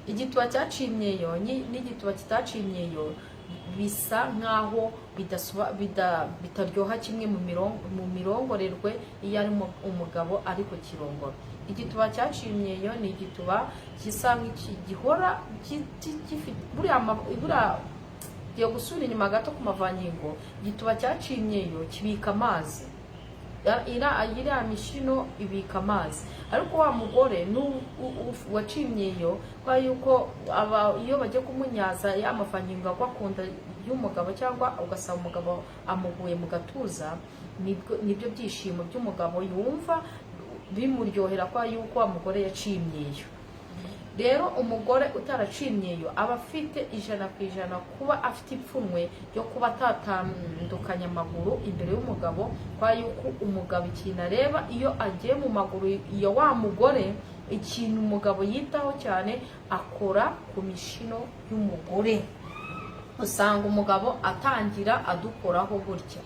igituba cyaciye imyeyo n'igituba kitaciye imyeyo bisa nkaho bitaryoha kimwe mu mirongorerwe iyo ari umugabo ariko kirongora. Igituba cyaciye imyeyo ni igituba gisa nk'igihora gifite buriya yo gusura inyuma gato ku mavangingo. Igituba cyaciye imyeyo kibika amazi, iriya mishino ibika amazi, ariko wa mugore waciye imyeyo kwa yuko iyo bagiye kumunyaza ya mavangingo agwa kunda y'umugabo cyangwa ugasaba umugabo amuguye mu gatuza, nibyo byishimo by'umugabo yumva bimuryohera kwa yuko wa mugore yaciye imyeyo. Rero umugore utaraciye imyeyo aba afite 100% kuba afite ipfunwe ryo kuba atatandukanya amaguru imbere y'umugabo, kwa yuko umugabo ikintu areba iyo agiye mu maguru iyo wa mugore, ikintu umugabo yitaho cyane akora ku mishino y'umugore. Usanga umugabo atangira adukoraho gutya,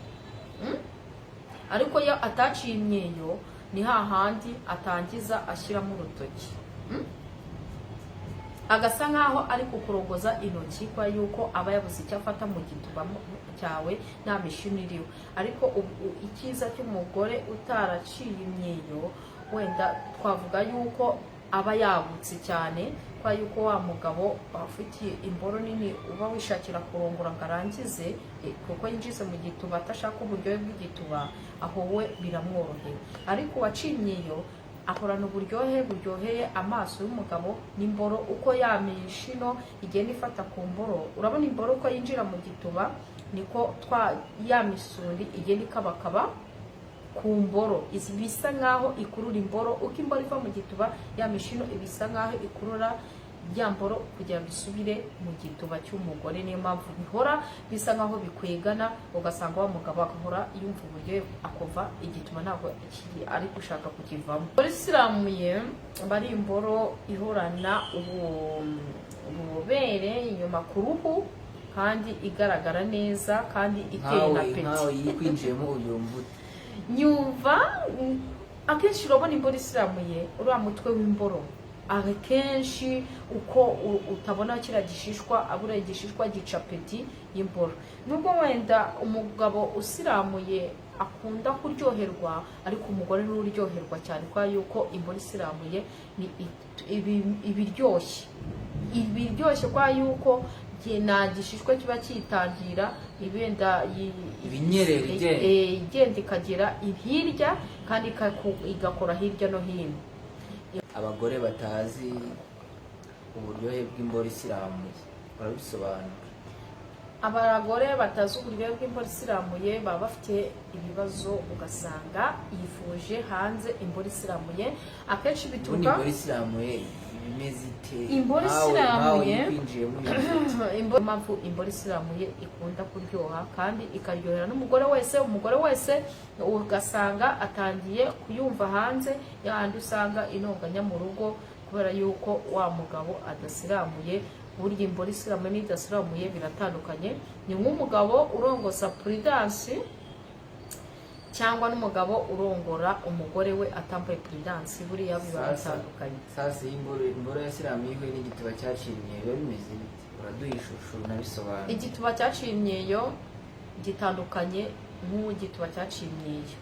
ariko iyo ataciye imyeyo ni hahandi atangiza ashyiramo urutoki, agasa nkaho ari kukurogoza intoki kwa yuko aba yabuze icyo afata mu gituba cyawe nta mishino iriho. Ariko icyiza cy'umugore utaraciye imyeyo, wenda twavuga yuko aba yagutse cyane kwa yuko wa mugabo afitiye imboro nini uba wishakira kurongora ngo arangize, kuko yinjize mu gituba atashaka uburyohe bw'igituba, aho we biramworohera. Ariko waciye imyeyo ahorana uburyohe buryoheye amaso y'umugabo n'imboro, uko ya mishino igenda ifata ku mboro. Urabona imboro uko yinjira mu gituba niko ya misundi igenda ikabakaba ku mboro, bisa nkaho ikurura imboro. Uko imboro iva mu gituba ya mishino ibisa nkaho ikurura ya mboro kugira ngo isubire mu gituba cy'umugore. Niyo mpamvu bihora bisa nkaho bikwegana, ugasanga wa mugabo agahora yumva uburyo akumva igituba ntabwo ari gushaka kukivamo. Isiramuye bari imboro ihorana ububere inyuma ku ruhu kandi igaragara neza kandi iteye na peti. Nkaho yikwinjiyemo uyumva nyumva akenshi urabona imboro isiramuye uriya mutwe w'imboro akenshi uko utabona kiriya gishishwa, abura igishishwa gica peti y'imboro. Nubwo wenda umugabo usiramuye akunda kuryoherwa, ariko umugore n'uryoherwa cyane kwa yuko imboro isiramuye ni ibiryoshye kwa yuko nta gishishwa kiba cyitangira, ibenda ibinyerera igenda ikagera hirya kandi igakora hirya no hino. Abagore batazi uburyohe bw'imboro isiramuye barabisobanura. Abagore batazi uburyohe bw'imboro isiramuye baba bafite ibibazo, ugasanga yifuje hanze imboro isiramuye. Akenshi bituruka imboro isiramuye imeze ite? Imboro isiramuye impamvu imboro isiramuye ikunda kuryoha kandi ikaryohera n'umugore wese. Umugore wese ugasanga atangiye kuyumva hanze, yandi usanga inonganya mu rugo kubera yuko wa mugabo adasiramuye. Burya imboro isiramuye n'idasiramuye biratandukanye. Ni nk'umugabo urongoza Prudence cyangwa n'umugabo urongora umugore we atambaye Prudence, buriya biba bitandukanye. Sasa imboro yasiramuye n'igituba cyaciye imyeyo bimeze bite? Uraduha ishusho nabisobanura. Igituba cyaciye imyeyo gitandukanye n'igituba cyaciye imyeyo.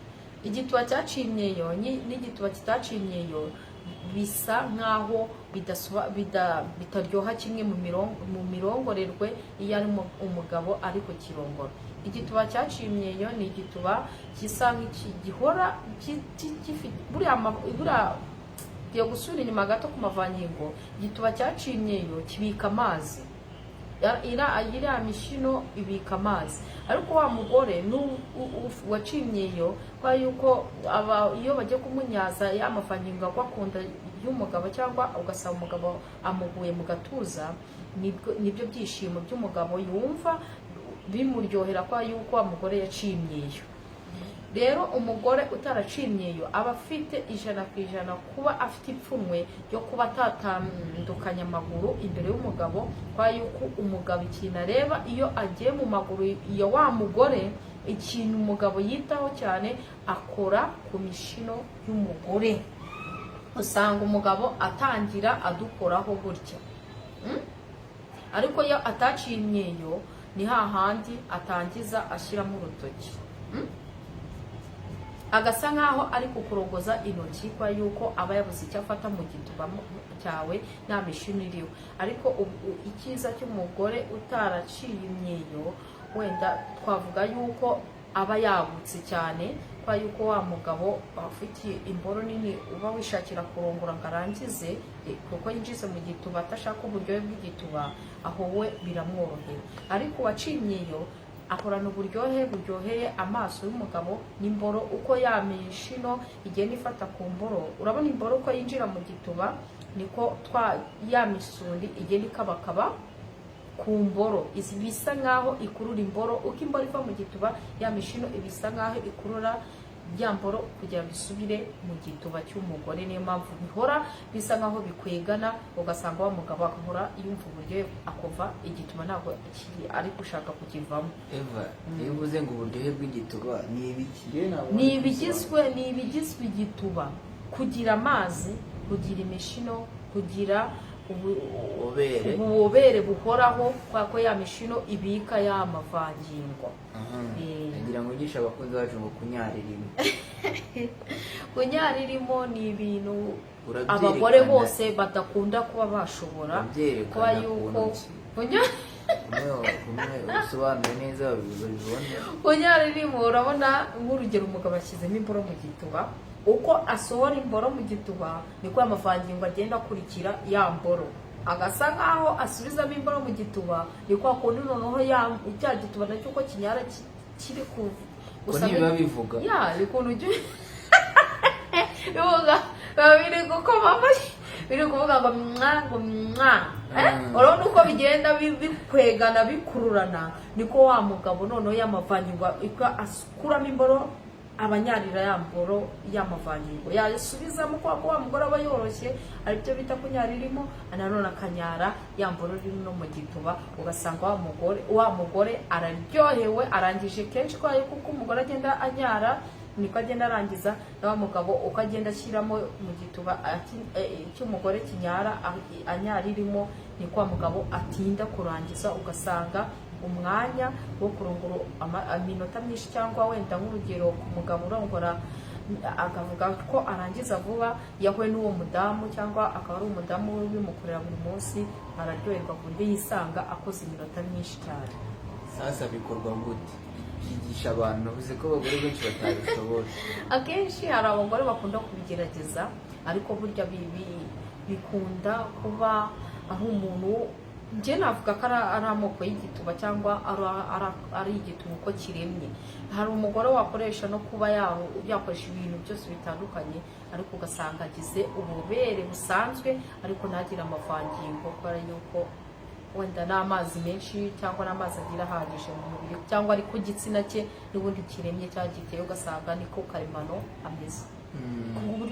Igituba cyaciye imyeyo n'igituba kitaciye imyeyo bisa nkaho bitaryoha kimwe mu mirongorerwe iyo ari umugabo ariko kirongora. Igituba cyaciye imyeyo ni igituba gisa nk'igihora gifite buriya yo gusura inyuma gato ku mavangingo. Igituba cyaciye imyeyo kibika amazi, iriya mishino ibika amazi, ariko wa mugore waciye imyeyo kwa yuko iyo bagiye kumunyaza ya mavangingo agwa kunda y'umugabo cyangwa ugasaba umugabo amuguye mu gatuza, nibyo byishimo by'umugabo yumva bimuryohera kwa yuko wa mugore yaciye imyeyo. Rero umugore utaraciye imyeyo aba afite 100% kuba afite ipfunwe ryo kuba atatandukanya amaguru imbere y'umugabo, kwa yuko umugabo ikintu areba iyo agiye mu maguru iyo wa mugore, ikintu umugabo yitaho cyane akora ku mishino y'umugore. Usanga umugabo atangira adukoraho gutya, ariko iyo ataciye imyeyo ni hahandi atangiza ashyiramo urutoki, agasa nkaho ari kukurogoza intoki kwa yuko aba yabuze icyo afata mu gituba cyawe nta mishino iriho. Ariko icyiza cy'umugore utaraciye imyeyo wenda twavuga yuko aba yagutse cyane kwa yuko wa mugabo afite imboro nini uba wishakira kurongora ngo arangize kuko yinjize mu gituba atashaka uburyohe bw'igituba, aho we biramworohera. Ariko uwaciye imyeyo ahorana uburyohe buryoheye amaso y'umugabo n'imboro uko ya mishino igenda ifata ku mboro. Urabona imboro uko yinjira mu gituba niko ya misundi igenda ikabakaba ku mboro, bisa nkaho ikurura imboro. Uko imboro iva mu gituba ya mishino ibisa nkaho ikurura ya mboro kugira ngo isubire mu gituba cy'umugore. Niyo mpamvu bihora bisa nkaho bikwegana, ugasanga wa mugabo akahora yumva uburyohe akumva igituba ntabwo ari gushaka kukivamo. Eva, iyo uvuze ngo uburyohe bw'igituba ni ibiki? Ni ibigizwe igituba: kugira amazi, kugira imishino, kugira ububobere buhoraho kwa ko ya mishino ibika ya mavangingo. Ngira ngo ugisha abakunzi bacu ngo kunyaririmo. Kunyaririmo ni ibintu abagore bose badakunda kuba bashobora, kuba yuko usobanure neza babibone. Kunyaririmo urabona nk'urugero umugabo ashyizemo imboro mu gituba, uko asohora imboro mu gituba niko amavangingo agenda akurikira ya mboro, agasa nkaho asubizamo imboro mu gituba. niko akundi noneho cya gituba nacyo uko kinyara kiri gusa biba bivuga bikuntu bivuga biri gukoma amashyi, biri kuvuga ngo urabona uko bigenda bikwegana bikururana, niko wa mugabo noneho y'amavangingo akuramo imboro abanyarira ya mboro y'amavangingo yasubizamo kwa wa mugore aba yoroshye, aribyo bita kunyaririmo. Nanone akanyara ya mboro iri no mu gituba, ugasanga wa mugore araryohewe, arangije kenshi kwa kuko umugore agenda anyara niko agenda arangiza, na wa mugabo uko agenda ashyiramo mu gituba cy'umugore kinyara anyaririmo, niko wa mugabo atinda kurangiza. Ugasanga umwanya wo kurongora iminota myinshi, cyangwa wenda nk'urugero ku mugabo urongora akavuga ko arangiza vuba yahuye n'uwo mudamu, cyangwa akaba ari umudamu bimukorera buri munsi, araryoherwa ku buryo yisanga akoze iminota myinshi cyane. Sasa bikorwa gute? Yigisha abantu, uvuze ko abagore benshi batabishobora. Akenshi hari abagore bakunda kubigerageza, ariko burya bikunda kuba aho umuntu njye navuga ko ari amoko y'igituba, cyangwa ari igituba uko kiremye. Hari umugore wakoresha no kuba yakoresha ibintu byose bitandukanye, ariko ugasanga agize ububere busanzwe ariko ntagire amavangingo, kubera yuko wenda n'amazi menshi cyangwa n'amazi agira ahagije mu mubiri, cyangwa ari ku gitsina cye n'ubundi kiremye cyangwa giteye, ugasanga niko karemano ameze.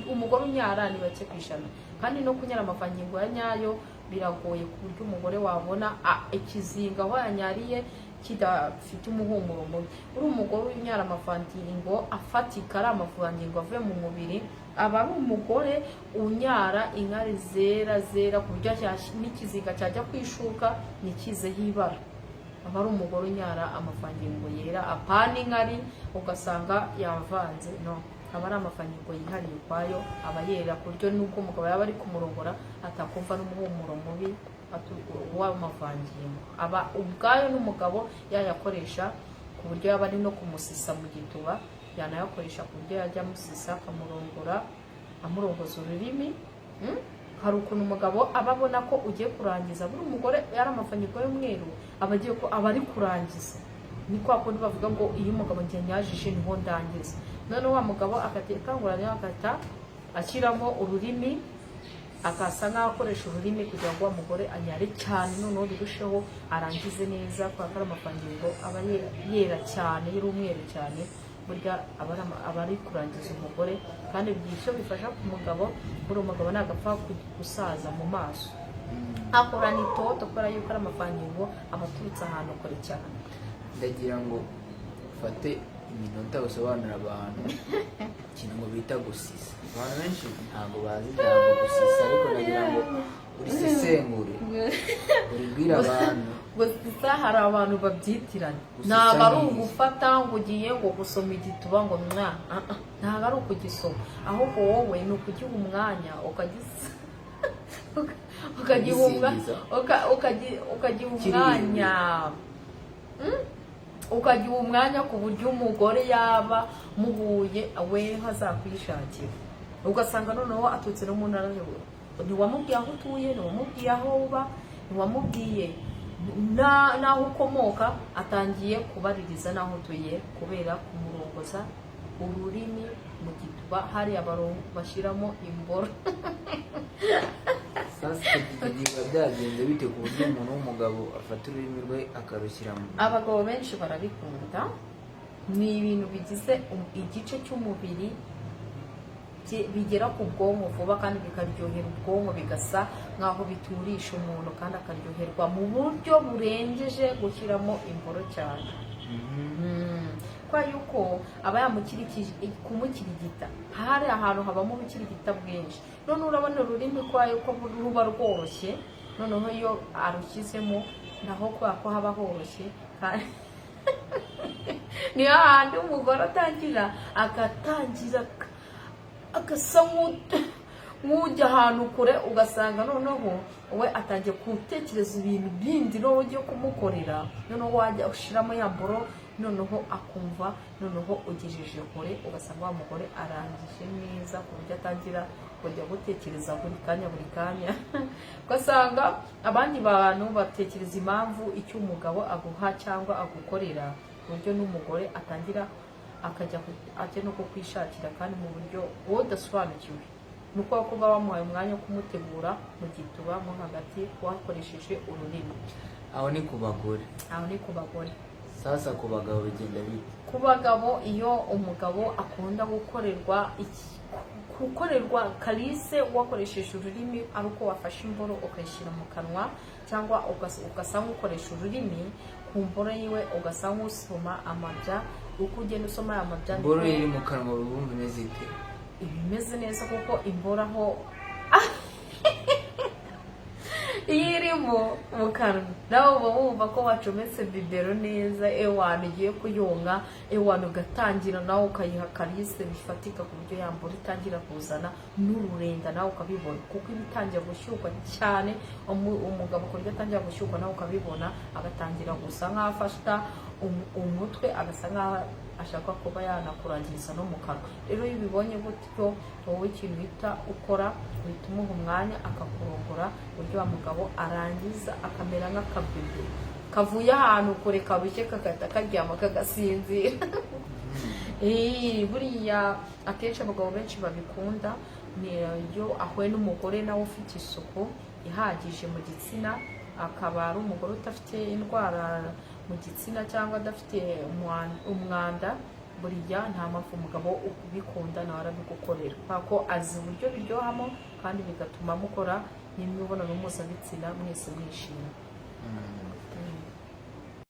Umugore unyara ni bake ku ijana, kandi no kunyara amavangingo ya nyayo biragoye ku buryo umugore wabona ikizinga aho yanyariye kidafite umuhumuro mubi. Uri umugore unyara amavangingo afatika, ari amavangingo avuye mu mubiri, aba ari umugore unyara inkari zera ku buryo n'ikizinga cyajya kwishuka ntikizeho ibara. Aba ari umugore unyara amavangingo yera, apana inkari ugasanga yavanze, no, aba ari amavangingo yihariye ukwayo, aba yera ku buryo n'ubwo umugabo yaba ari kumurongora atakumva n'umuhumuro mubi w'amavangingo. Aba ubwayo n'umugabo yayakoresha ku buryo yaba ari no kumusisa mu gituba, yanayakoresha ku buryo yajya amusisa akamurongora, amurongoza ururimi. Hari ukuntu umugabo aba abona ko ugiye kurangiza, buri umugore yari amavangingo y'umweru aba ari kurangiza. Ni kwa kundi bavuga ngo iyo umugabo njye nyajije niho ndangiza. None wa mugabo akatanguranya agata ashyiramo ururimi, akasa nkaho akoresha ururimi kugira ngo wa mugore anyare cyane, noneho birusheho arangize neza, kubera ko ari amavangingo aba yera cyane, y'umweru cyane, burya aba ari kurangiza umugore. Kandi icyo bifasha ku mugabo, buri umugabo ntabwo apfa gusaza mu maso, akorana itoto, kubera yuko ari amavangingo aba aturutse ahantu kure cyane. Ndagira ngo ufate iminota gusobanurira abantu ikintu ngo bita gusisa. Abantu benshi ntabwo bazi ijambo gusisa, ariko ndagira ngo urisesengure. ubibwira abantu gusa hari abantu babyitiranya Gusa ntabwo ari neza. ugufata ngo ugiye ngo gusoma igituba ngo ntabwo ari ukugisoma ahubwo wowe ni ukugiha umwanya ukagiha Ugisingiza. ukagiha umwanya ukagiha umwanya ku buryo umugore yaba muhuye we azakwishakira ugasanga noneho aturutse no mu ntara ntiwamubwiye aho utuye ntiwamubwiye aho uba ntiwamubwiye n'aho ukomoka atangiye kubaririza n'aho utuye kubera kumurongoza ururimi mu gituba hariya bashyiramo imboro. sasa icyo gihe biba byagenze bite ku buryo umuntu w'umugabo afata ururimi rwe akarushyira mu Abagabo benshi barabikunda, ni ibintu bigize igice cy'umubiri bigera ku bwonko vuba kandi bikaryohera ubwonko bigasa nk'aho biturisha umuntu kandi akaryoherwa mu buryo burengeje gushyiramo imboro cyane. Kwa yuko aba kumukirigita hari ahantu habamo ubukirigita bwinshi, none urabona ururimi kwa yuko ruba rworoshye, noneho iyo arushyizemo naho kwa ko haba horoshye kandi niyo handi umugore atangira agasa nk'ujya ahantu kure, ugasanga noneho we atangiye gutekereza ibintu bindi noneho ugiye kumukorera, noneho wajya ushyiramo ya mboro, noneho akumva noneho ugejeje kure, ugasanga wa mugore arangije neza ku buryo atangira kujya gutekereza buri kanya ugasanga abandi bantu batekereza impamvu icyo umugabo aguha cyangwa agukorera, ku buryo n'umugore atangira ajya no kukwishakira kandi mu buryo wowe udasobanukiwe, ni uko kuba wamuhaye umwanya wo kumutegura mu gituba mo hagati wakoresheje ururimi. aho ni ku bagore. Sasa ku bagabo bigenda bite? Ku bagabo iyo umugabo akunda gukorerwa kalise wakoresheje ururimi, ari uko wafashe imboro ukayishyira mu kanwa cyangwa ugasa nk'ukoresha ururimi ku mboro yiwe, ugasa nk'usoma amabya, uko ugenda usoma aya mabya imboro iri mu kanwa bumva imeze ite? Ibimeze neza kuko imboro aho iyo irimo mu kanwa nawe uba wumva ko wacometse bibero neza, ewana ugiye kuyonka, ewana ugatangira nawe ukayiha kalise bifatika ku buryo yambura itangira kuzana n'ururenda nawe ukabibona, kuko iba itangira gushyuka cyane, umugabo ku buryo atangira gushyuka nawe ukabibona, agatangira gusa nk'aho afata umutwe, agasa nk'aho ashaka kuba yanakurangiriza no mu kanwa. Rero iyo ubibonye gutyo, wowe ikintu uhita ukora, uhita umuha umwanya akakurongora, uburyo wa mugabo arangiza akamera nk'akabebe kavuye ahantu kure kabushye kagahita karyama kagasinzira. Buriya akenshi abagabo benshi babikunda niyo ahuye n'umugore nawe ufite isuku ihagije mu gitsina, akaba ari umugore udafite indwara mu gitsina cyangwa adafite umwanda, buriya nta mpamvu umugabo ubikunda nawe arabigukorera, kubera ko azi uburyo biryohamo kandi bigatuma mukora n'imibonano mpuzabitsina mwese mwishimye.